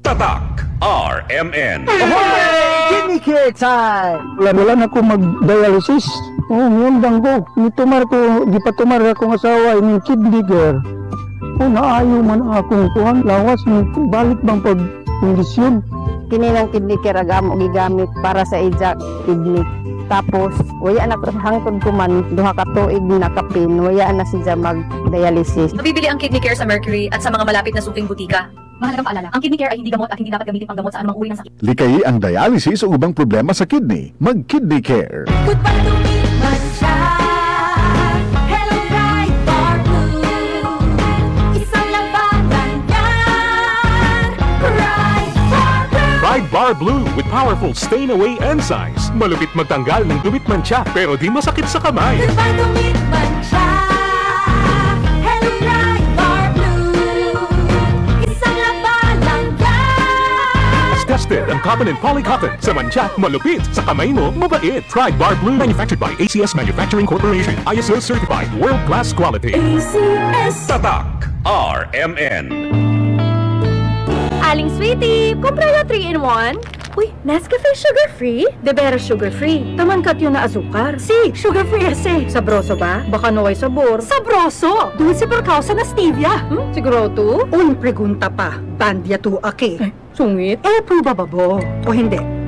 Tatak RMN. Kidney care time! Wala na ako mag-dialysis. Ngundang ko. Nitumar ko, di pa tumar akong asawa, yung kidney care. Naayo man akong kuhan, lawas mo, balik bang pag-kondisyon. Kinilang kidney care agam gigamit para sa ija kidney. Tapos, waya na hangtod ko man, duha ka tuig nakapin, waya na siya mag-dialysis. Mabibili ang kidney care sa Mercury at sa mga malapit na suking butika. Mahalagang paalala, ang kidney care ay hindi gamot at hindi dapat gamitin pang gamot sa anumang uri ng sakit. Likay ang dialysis o ubang problema sa kidney. Mag-Kidney Care. Goodbye to me, Mancha. Hello, Ride Bar Blue. Isang labanan yan. Ride Bar Blue. Ride Bar Blue with powerful stain-away enzymes. Malupit magtanggal ng dumit mancha pero di masakit sa kamay. Goodbye to me, Mancha. Hello, Ride Bar Blue. Isang labanan yan. As tested ang cotton and polycotton. Sa mancha, malupit. Sa kamay mo, mabait. Ride Bar Blue. Manufactured by ACS Manufacturing Corporation. ISO certified. World-class quality. ACS. Tatak RMN. Aling Sweetie, kumpra na 3-in-1. Uy, Nescafe sugar-free? De veras sugar-free. Taman kat yun na azúcar. Si, sugar-free ese. Sabroso ba? Baka no ay sabor. Sabroso! Dulce per causa na stevia. Siguro to? Un pregunta pa. Bandia tu ake. Sungit? Probababo. O hindi?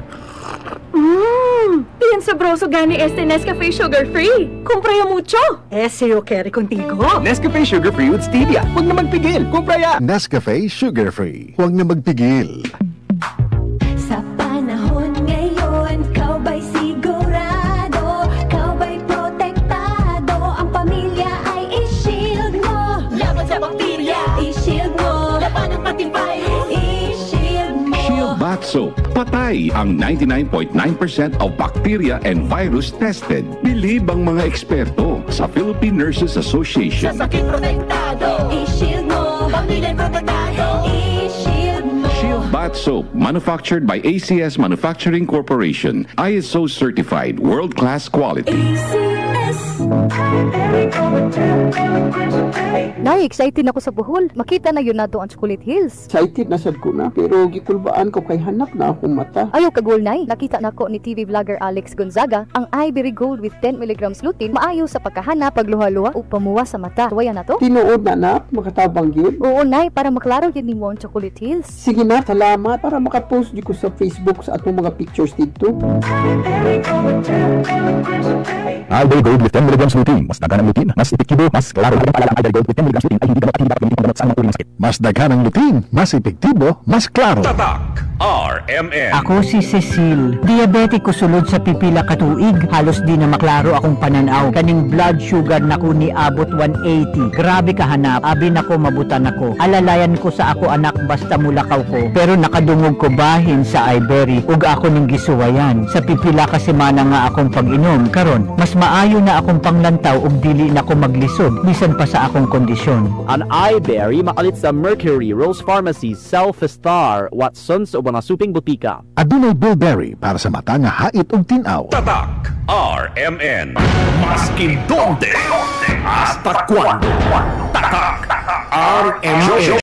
Bien sabroso gani este Nescafe sugar-free. Kumpra yo mucho. Ese yo carry contigo. Nescafe Sugar Free with Stevia. Huwag na magpigil. Kumpra yan. Nescafe Sugar Free. Huwag na magpigil. Sa panahon ngayon, kau ba'y sigurado? Kau ba'y protektado? Ang pamilya ay i-shield mo. Laban sa bakterya, i-shield mo. Laban ng pating virus, i-shield mo. Shield Bath Soap. Patay ang 99.9% of bacteria and virus tested. Bilib ang mga eksperto sa Philippine Nurses Association. Sa sakit protektado, i-shield mo. Pamilya protektado, i-shield mo. Shield Bath Soap, manufactured by ACS Manufacturing Corporation. ISO certified, world-class quality. Nay, excited ako sa Bohol. Makita na yun na doon ang Chocolate Hills. Excited na sad ko na, pero gikulbaan ko kay hanap na akong mata. Ayaw kagol, Nay. Nakita na ko ni TV vlogger Alex Gonzaga ang Ivory Gold with 10 mg lutein maayo sa pagkahanap, pagluha-luha o pamuwa sa mata. Tuwaya na to? Tinuod na na, makatabang yun. Oo, Nay, para maklaro yun ni mo ang Chocolate Hills. Sige na, salamat para makapost di ko sa Facebook sa atong mga pictures dito. Ivory Gold with 10 mg lutein. Mas daghan ang lutein, mas epektibo, mas klaro. Ang paalala, Ivory Gold with 10 mg lutein ay hindi dapat gamitin pang gamot sa anumang uri ng sakit. Mas daghan ang lutein, mas epektibo, mas klaro. Tatak RMN. Ako si Cecil. Diabetic ko sulod sa pipila katuig. Halos di na maklaro akong pananaw. Kaning blood sugar nako ni abot 180. Grabe kahanap. Abi nako mabutan ako. Alalayan ko sa ako anak basta mulakaw ko. Pero nakadungog ko bahin sa Ivory. Ug ako ning gisuwayan. Sa pipila ka semana nga akong pag-inom. Karon, mas maayo na akong panglantaw ug dili na ko maglisod. Bisan pa sa akong kondisyon. Ang Ivory makalit sa Mercury, Rose Pharmacy, Self-Star, Watson's o mga suping butika. Adunay Bilberry para sa mata nga hait ug tinaw. Tatak RMN. Maskin donde hasta cuando. Tatak RMN.